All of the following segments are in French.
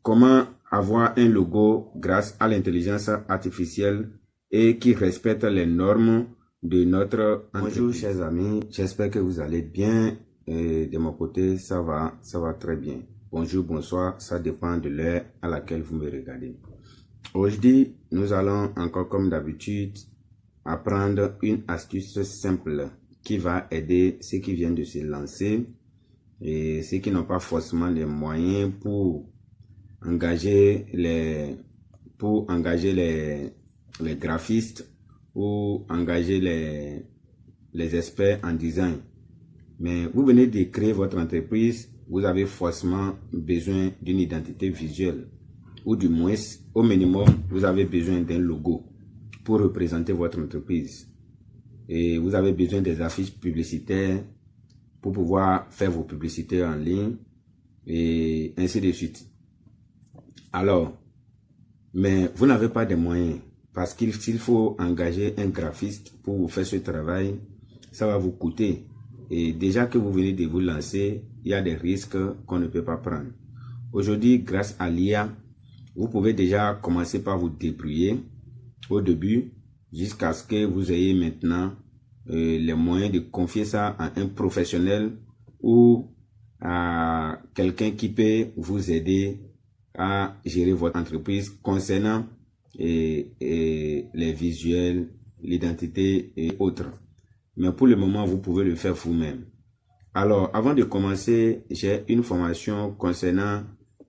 Comment avoir un logo grâce à l'intelligence artificielle et qui respecte les normes de notre entreprise. Bonjour chers amis, j'espère que vous allez bien. De mon côté, ça va très bien. Bonjour, bonsoir, ça dépend de l'heure à laquelle vous me regardez. Aujourd'hui, nous allons encore comme d'habitude apprendre une astuce simple qui va aider ceux qui viennent de se lancer et ceux qui n'ont pas forcément les moyens pour engager les graphistes ou engager les experts en design. Mais vous venez de créer votre entreprise, vous avez forcément besoin d'une identité visuelle ou du moins, au minimum, vous avez besoin d'un logo pour représenter votre entreprise. Et vous avez besoin des affiches publicitaires pour pouvoir faire vos publicités en ligne et ainsi de suite. Alors, mais vous n'avez pas de moyens parce qu'il faut engager un graphiste pour vous faire ce travail, ça va vous coûter. Et déjà que vous venez de vous lancer, il y a des risques qu'on ne peut pas prendre. Aujourd'hui, grâce à l'IA, vous pouvez déjà commencer par vous débrouiller au début jusqu'à ce que vous ayez maintenant les moyens de confier ça à un professionnel ou à quelqu'un qui peut vous aider à gérer votre entreprise concernant les visuels, l'identité et autres. Mais pour le moment, vous pouvez le faire vous-même. Alors, avant de commencer, j'ai une formation concernant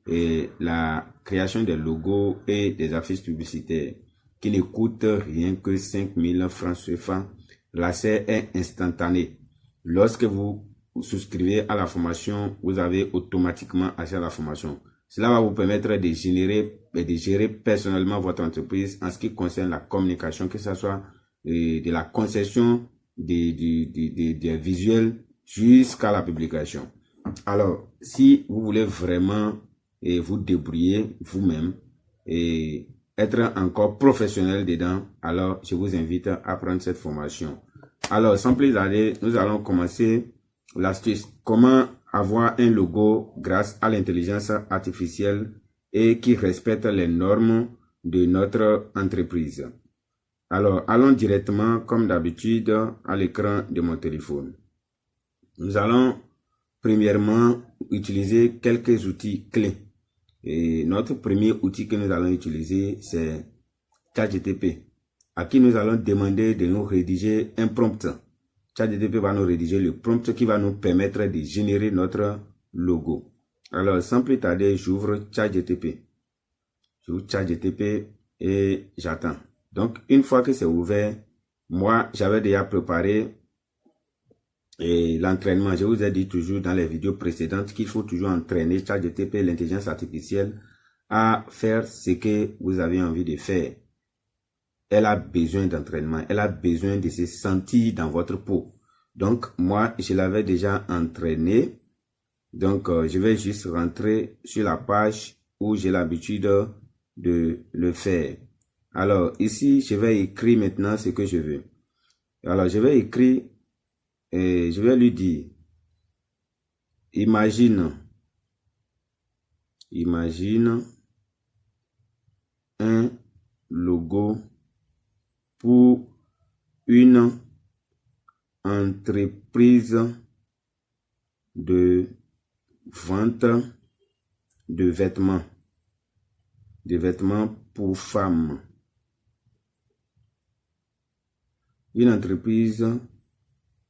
la création des logos et des affiches publicitaires qui ne coûte rien que 5000 francs CFA. L'accès est instantané. Lorsque vous souscrivez à la formation, vous avez automatiquement accès à la formation. Cela va vous permettre de gérer personnellement votre entreprise en ce qui concerne la communication, que ce soit de la conception des visuels jusqu'à la publication. Alors, si vous voulez vraiment vous débrouiller vous-même et être encore professionnel dedans, alors je vous invite à prendre cette formation. Alors, sans plus tarder, nous allons commencer l'astuce. Comment avoir un logo grâce à l'intelligence artificielle et qui respecte les normes de notre entreprise. Alors, allons directement, comme d'habitude, à l'écran de mon téléphone. Nous allons premièrement utiliser quelques outils clés. Et notre premier outil que nous allons utiliser, c'est ChatGPT, à qui nous allons demander de nous rédiger un prompt. ChatGPT va nous rédiger le prompt qui va nous permettre de générer notre logo. Alors, sans plus tarder, j'ouvre ChatGPT. J'ouvre ChatGPT et j'attends. Donc, une fois que c'est ouvert, moi, j'avais déjà préparé l'entraînement. Je vous ai dit toujours dans les vidéos précédentes qu'il faut toujours entraîner ChatGPT, l'intelligence artificielle, à faire ce que vous avez envie de faire. Elle a besoin d'entraînement, elle a besoin de se sentir dans votre peau. Donc, moi, je l'avais déjà entraîné. Donc, je vais juste rentrer sur la page où j'ai l'habitude de le faire. Alors, ici, je vais écrire maintenant ce que je veux. Alors, je vais écrire et je vais lui dire, imagine un logo pour une entreprise de vente de vêtements pour femmes. Une entreprise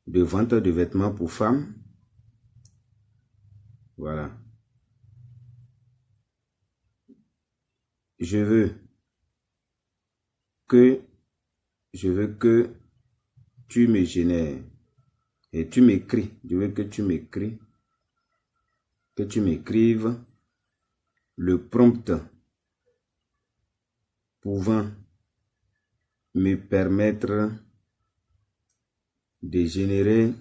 de vente de vêtements pour femmes. Voilà. Je veux que tu me génères et tu m'écris. Je veux que tu m'écrives le prompt pouvant me permettre de générer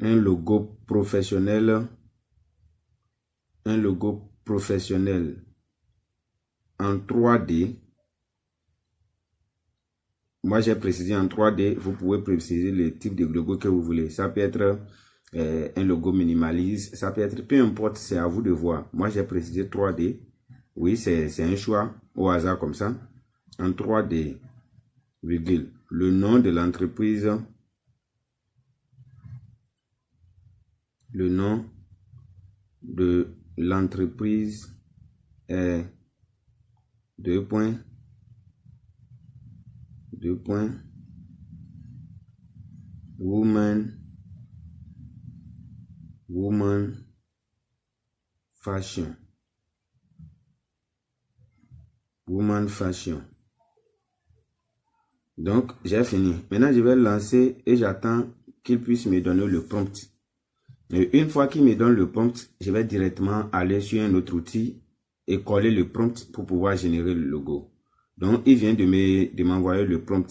un logo professionnel en 3D moi j'ai précisé en 3D, vous pouvez préciser le type de logo que vous voulez. Ça peut être un logo minimaliste, ça peut être, peu importe, c'est à vous de voir. Moi j'ai précisé 3D. Oui, c'est un choix au hasard comme ça. En 3D, virgule, le nom de l'entreprise, le nom de l'entreprise est deux points, woman fashion, Donc, j'ai fini. Maintenant, je vais lancer et j'attends qu'il puisse me donner le prompt. Et une fois qu'il me donne le prompt, je vais directement aller sur un autre outil et coller le prompt pour pouvoir générer le logo. Donc, il vient de m'envoyer le prompt.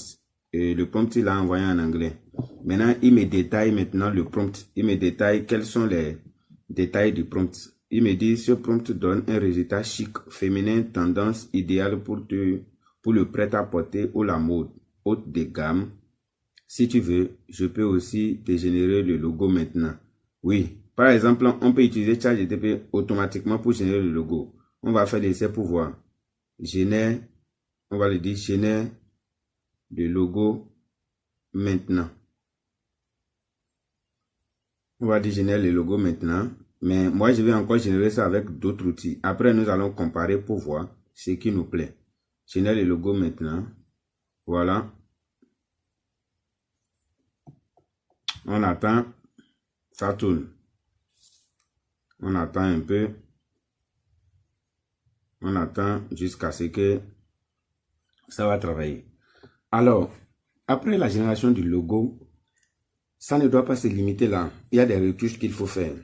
Et le prompt, il l'a envoyé en anglais. Maintenant, il me détaille maintenant le prompt. Il me détaille quels sont les détails du prompt. Il me dit, ce prompt donne un résultat chic, féminin, tendance idéale pour le prêt-à-porter ou la mode haute de gamme. Si tu veux, je peux aussi te générer le logo maintenant. Oui, par exemple, on peut utiliser ChatGPT automatiquement pour générer le logo. On va faire l'essai pour voir. Génère, on va le dire, génère le logo maintenant. On va dire générer le logo maintenant. Mais moi, je vais encore générer ça avec d'autres outils. Après, nous allons comparer pour voir ce qui nous plaît. Génère le logo maintenant. Voilà. On attend. Ça tourne. On attend un peu. On attend jusqu'à ce que ça va travailler. Alors, après la génération du logo, ça ne doit pas se limiter là. Il y a des retouches qu'il faut faire.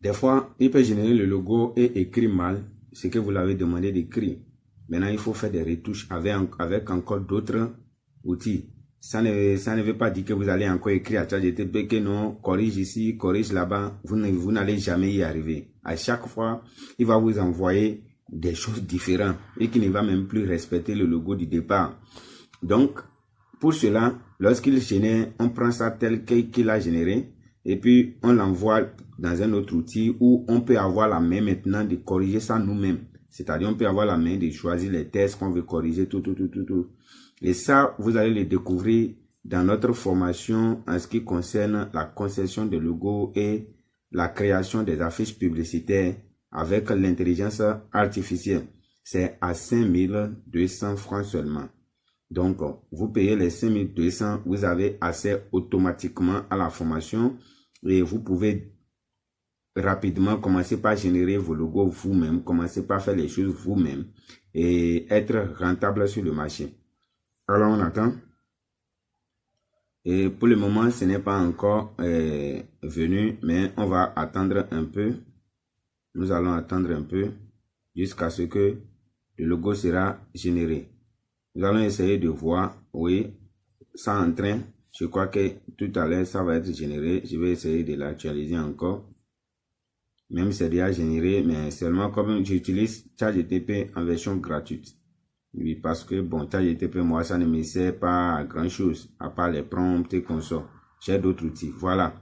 Des fois, il peut générer le logo et écrire mal ce que vous l'avez demandé d'écrire. Maintenant, il faut faire des retouches avec encore d'autres outils. Ça ne veut pas dire que vous allez encore écrire à ChatGPT que non, corrige ici, corrige là-bas. Vous n'allez jamais y arriver. À chaque fois, il va vous envoyer des choses différentes et qui ne va même plus respecter le logo du départ. Donc, pour cela, lorsqu'il génère, on prend ça tel qu'il a généré et puis on l'envoie dans un autre outil où on peut avoir la main maintenant de corriger ça nous-mêmes. C'est-à-dire, on peut avoir la main de choisir les textes qu'on veut corriger, tout. Et ça, vous allez le découvrir dans notre formation en ce qui concerne la conception de logos et la création des affiches publicitaires avec l'intelligence artificielle. C'est à 5200 francs seulement. Donc, vous payez les 5200, vous avez accès automatiquement à la formation et vous pouvez rapidement commencer par générer vos logos vous-même, commencer par faire les choses vous-même et être rentable sur le marché. Alors, on attend. Et pour le moment, ce n'est pas encore venu, mais on va attendre un peu. Nous allons attendre un peu jusqu'à ce que le logo sera généré. Nous allons essayer de voir, oui, ça en train. Je crois que tout à l'heure, ça va être généré. Je vais essayer de l'actualiser encore. Même si c'est déjà généré, mais seulement comme j'utilise ChatGPT en version gratuite. Oui, parce que bon, ChatGPT, moi, ça ne me sert pas à grand chose, à part les prompts et consorts. J'ai d'autres outils. Voilà.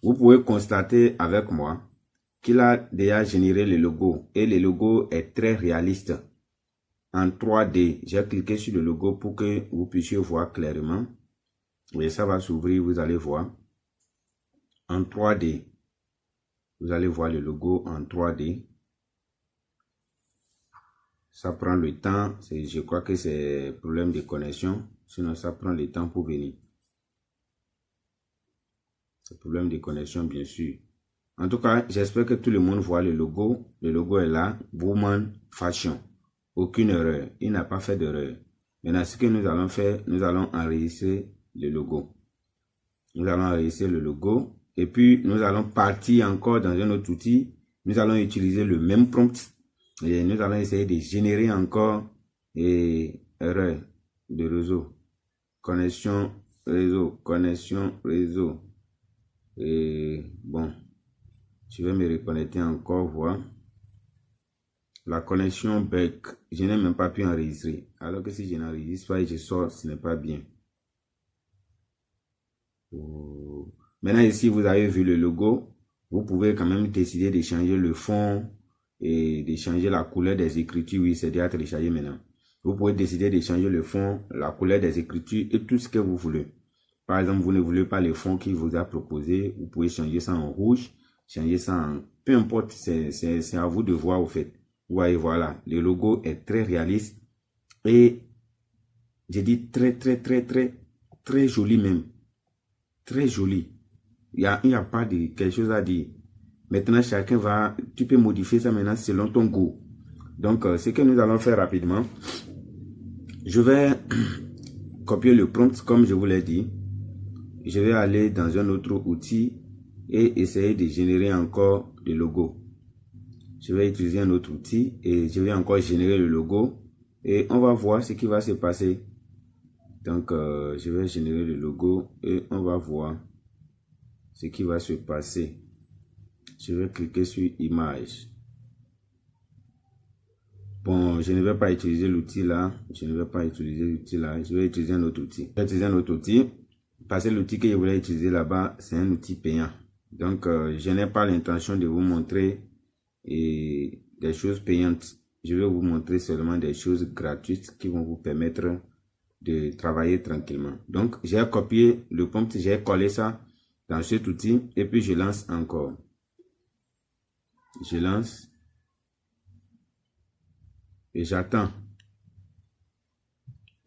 Vous pouvez constater avec moi qu'il a déjà généré le logo. Et le logo est très réaliste. En 3D, j'ai cliqué sur le logo pour que vous puissiez voir clairement. Et ça va s'ouvrir, vous allez voir. En 3D. Vous allez voir le logo en 3D. Ça prend le temps. Je crois que c'est problème de connexion. Sinon, ça prend le temps pour venir. C'est problème de connexion, bien sûr. En tout cas, j'espère que tout le monde voit le logo. Le logo est là. Woman Fashion. Aucune erreur. Il n'a pas fait d'erreur. Maintenant, ce que nous allons faire, nous allons enregistrer le logo. Nous allons enregistrer le logo. Et puis, nous allons partir encore dans un autre outil. Nous allons utiliser le même prompt. Et nous allons essayer de générer encore erreur de réseau. Connexion réseau. Et bon, je vais me reconnecter encore, voir. La connexion bug. Je n'ai même pas pu enregistrer. Alors que si je n'enregistre pas et je sors, ce n'est pas bien. Maintenant ici, vous avez vu le logo. Vous pouvez quand même décider de changer le fond et de changer la couleur des écritures. Oui, c'est déjà téléchargé maintenant. Vous pouvez décider de changer le fond, la couleur des écritures et tout ce que vous voulez. Par exemple, vous ne voulez pas le fond qu'il vous a proposé. Vous pouvez changer ça en rouge, changer ça en... Peu importe, c'est à vous de voir au fait. Vous voyez, voilà. Le logo est très réaliste. Et j'ai dit très joli même. Très joli. Il n'y a pas de quelque chose à dire. Maintenant, chacun va... Tu peux modifier ça maintenant selon ton goût. Donc, ce que nous allons faire rapidement, je vais copier le prompt comme je vous l'ai dit. Je vais aller dans un autre outil et essayer de générer encore le logo. Je vais utiliser un autre outil et je vais encore générer le logo et on va voir ce qui va se passer. Donc, je vais générer le logo et on va voir ce qui va se passer. Je vais cliquer sur image. Bon, je ne vais pas utiliser l'outil là. Je ne vais pas utiliser l'outil là. Je vais utiliser un autre outil. Je vais utiliser un autre outil. Parce que l'outil que je voulais utiliser là-bas, c'est un outil payant. Donc, je n'ai pas l'intention de vous montrer des choses payantes. Je vais vous montrer seulement des choses gratuites qui vont vous permettre de travailler tranquillement. Donc, j'ai copié le prompt, j'ai collé ça dans cet outil et puis je lance encore. Je lance et j'attends.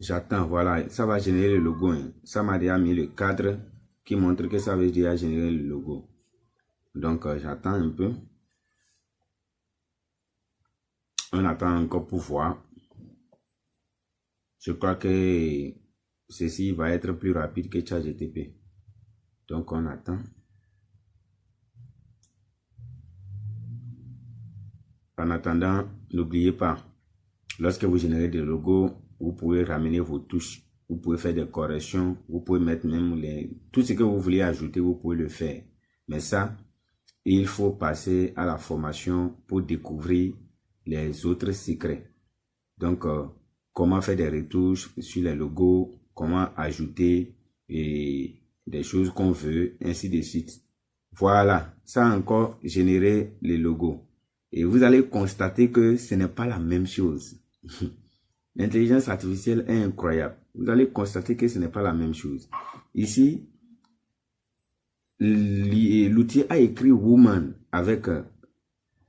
J'attends, voilà, ça va générer le logo. Hein. Ça m'a déjà mis le cadre qui montre que ça veut déjà générer le logo. Donc, j'attends un peu. On attend encore pour voir. Je crois que ceci va être plus rapide que ChatGPT. Donc, on attend. En attendant, n'oubliez pas, lorsque vous générez des logos, vous pouvez ramener vos touches. Vous pouvez faire des corrections. Vous pouvez mettre même tout ce que vous voulez ajouter, vous pouvez le faire. Mais ça, il faut passer à la formation pour découvrir les autres secrets. Donc, comment faire des retouches sur les logos, comment ajouter des choses qu'on veut, ainsi de suite. Voilà, ça a encore généré les logos. Et vous allez constater que ce n'est pas la même chose. L'intelligence artificielle est incroyable. Vous allez constater que ce n'est pas la même chose. Ici, l'outil a écrit woman avec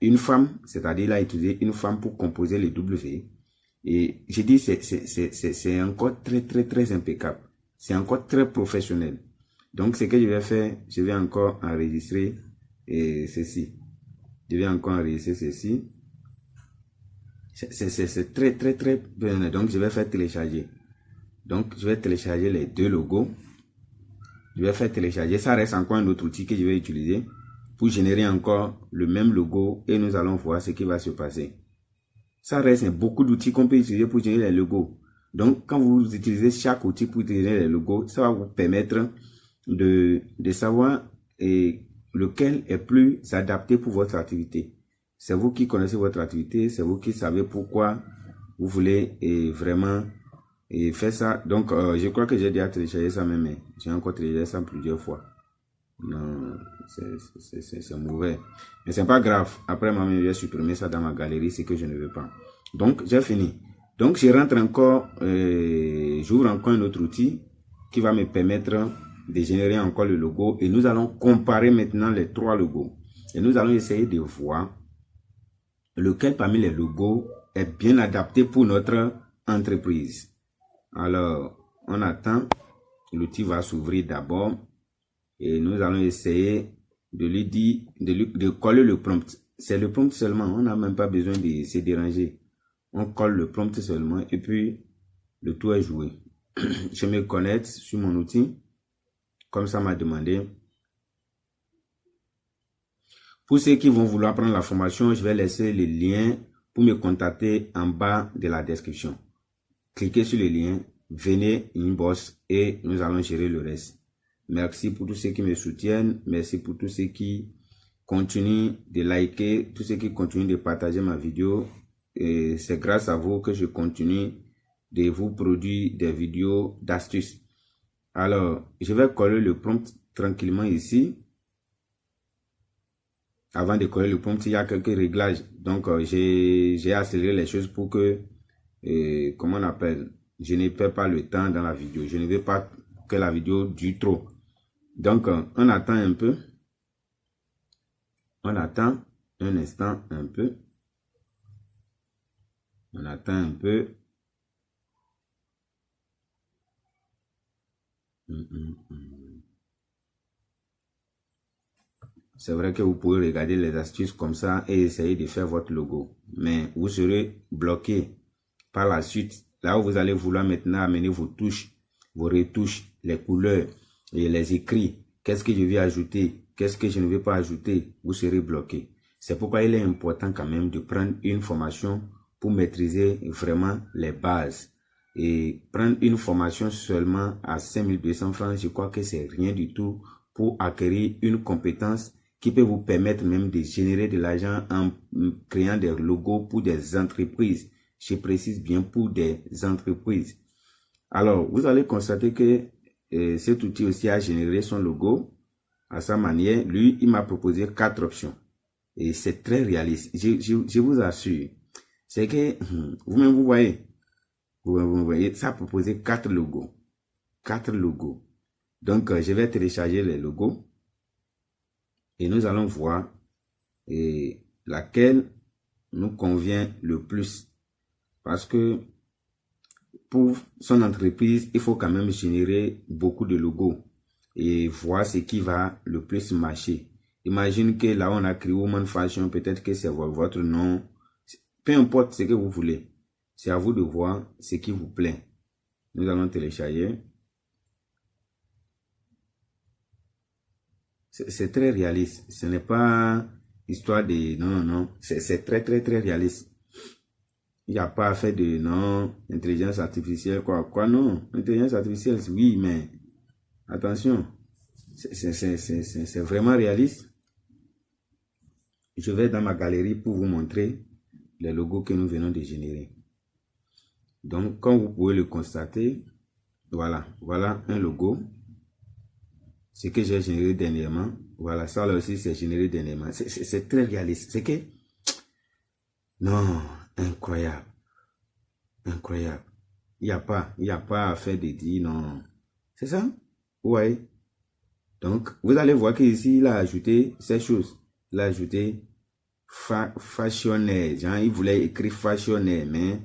une femme, c'est-à-dire il a utilisé une femme pour composer les W. Et je dis c'est encore très impeccable. C'est encore très professionnel. Donc ce que je vais faire, je vais encore enregistrer ceci. Je vais encore enregistrer ceci. C'est très bien. Donc je vais faire télécharger. Donc je vais télécharger les deux logos. Je vais faire télécharger. Ça reste encore un autre outil que je vais utiliser pour générer encore le même logo et nous allons voir ce qui va se passer. Ça reste beaucoup d'outils qu'on peut utiliser pour générer les logos. Donc, quand vous utilisez chaque outil pour générer les logos, ça va vous permettre de savoir lequel est plus adapté pour votre activité. C'est vous qui connaissez votre activité, c'est vous qui savez pourquoi vous voulez vraiment faire ça. Donc, je crois que j'ai déjà téléchargé ça même. J'ai encore téléchargé ça plusieurs fois. Non, c'est mauvais. Mais c'est pas grave. Après, moi, je vais supprimer ça dans ma galerie, c'est que je ne veux pas. Donc, j'ai fini. Donc, je rentre encore, j'ouvre encore un autre outil qui va me permettre de générer encore le logo. Et nous allons comparer maintenant les trois logos. Et nous allons essayer de voir lequel parmi les logos est bien adapté pour notre entreprise. Alors, on attend. L'outil va s'ouvrir d'abord. Et nous allons essayer de lui dire, de coller le prompt. C'est le prompt seulement. On n'a même pas besoin de se déranger. On colle le prompt seulement et puis le tout est joué. Je me connecte sur mon outil. Comme ça m'a demandé. Pour ceux qui vont vouloir prendre la formation, je vais laisser le lien pour me contacter en bas de la description. Cliquez sur le lien, venez inbox et nous allons gérer le reste. Merci pour tous ceux qui me soutiennent. Merci pour tous ceux qui continuent de liker, tous ceux qui continuent de partager ma vidéo. c'est grâce à vous que je continue de vous produire des vidéos d'astuces. Alors, je vais coller le prompt tranquillement ici. Avant de coller le prompt, il y a quelques réglages. Donc, j'ai accéléré les choses pour que, comment on appelle, je ne perds pas le temps dans la vidéo. Je ne veux pas que la vidéo dure trop. Donc, on attend un peu. On attend un instant un peu. On attend un peu. C'est vrai que vous pouvez regarder les astuces comme ça et essayer de faire votre logo. Mais vous serez bloqué par la suite. Là où vous allez vouloir maintenant amener vos touches, vos retouches, les couleurs et les écrits. Qu'est-ce que je vais ajouter? Qu'est-ce que je ne vais pas ajouter? Vous serez bloqué. C'est pourquoi il est important quand même de prendre une formation pour maîtriser vraiment les bases. Et prendre une formation seulement à 5200 francs, je crois que c'est rien du tout pour acquérir une compétence qui peut vous permettre même de générer de l'argent en créant des logos pour des entreprises. Je précise bien pour des entreprises. Alors, vous allez constater que cet outil aussi a généré son logo à sa manière. Lui, il m'a proposé 4 options. Et c'est très réaliste. Je vous assure. C'est que, vous-même, vous voyez, ça a proposé 4 logos. 4 logos. Donc, je vais télécharger les logos. Et nous allons voir laquelle nous convient le plus. Parce que pour son entreprise, il faut quand même générer beaucoup de logos et voir ce qui va le plus marcher. Imagine que là, on a créé Woman Fashion, peut-être que c'est votre nom. Peu importe ce que vous voulez. C'est à vous de voir ce qui vous plaît. Nous allons télécharger. C'est très réaliste. Ce n'est pas histoire de... Non. C'est très réaliste. Il n'y a pas à faire de non, intelligence artificielle, quoi, non. Intelligence artificielle, oui, mais attention, c'est vraiment réaliste. Je vais dans ma galerie pour vous montrer les logos que nous venons de générer. Donc, comme vous pouvez le constater, voilà un logo. Ce que j'ai généré dernièrement, voilà, ça là aussi c'est généré dernièrement. C'est très réaliste. C'est que, non, incroyable. Incroyable. Il n'y a pas à faire de dire non. C'est ça? Ouais. Donc, vous allez voir qu'ici, il a ajouté ces choses. Il a ajouté fashionnaire. Genre, il voulait écrire fashionnaire, mais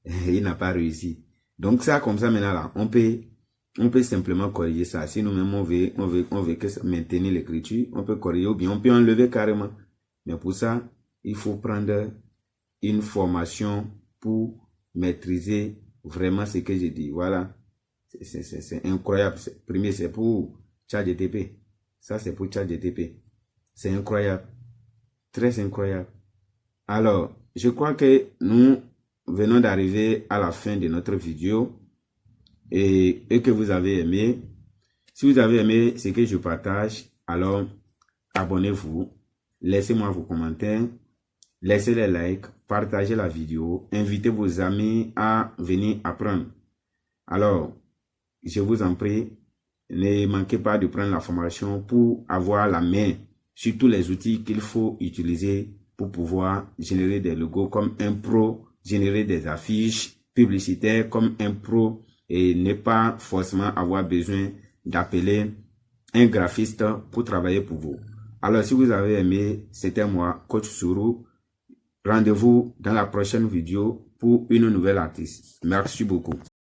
il n'a pas réussi. Donc, ça, comme ça, maintenant, là, on peut simplement corriger ça. Si nous-mêmes, on veut que maintenir l'écriture, on peut corriger ou bien on peut enlever carrément. Mais pour ça, il faut prendre une formation pour maîtriser vraiment ce que j'ai dit. Voilà. C'est incroyable. Premier, c'est pour ChatGPT. Ça, c'est pour ChatGPT. C'est incroyable. Très incroyable. Alors, je crois que nous venons d'arriver à la fin de notre vidéo et que vous avez aimé. Si vous avez aimé ce que je partage, alors abonnez-vous. Laissez-moi vos commentaires. Laissez les likes, partagez la vidéo, invitez vos amis à venir apprendre. Alors, je vous en prie, ne manquez pas de prendre la formation pour avoir la main sur tous les outils qu'il faut utiliser pour pouvoir générer des logos comme un pro, générer des affiches publicitaires comme un pro et ne pas forcément avoir besoin d'appeler un graphiste pour travailler pour vous. Alors, si vous avez aimé, c'était moi, Coach Sourou. Rendez-vous dans la prochaine vidéo pour une nouvelle artiste. Merci beaucoup.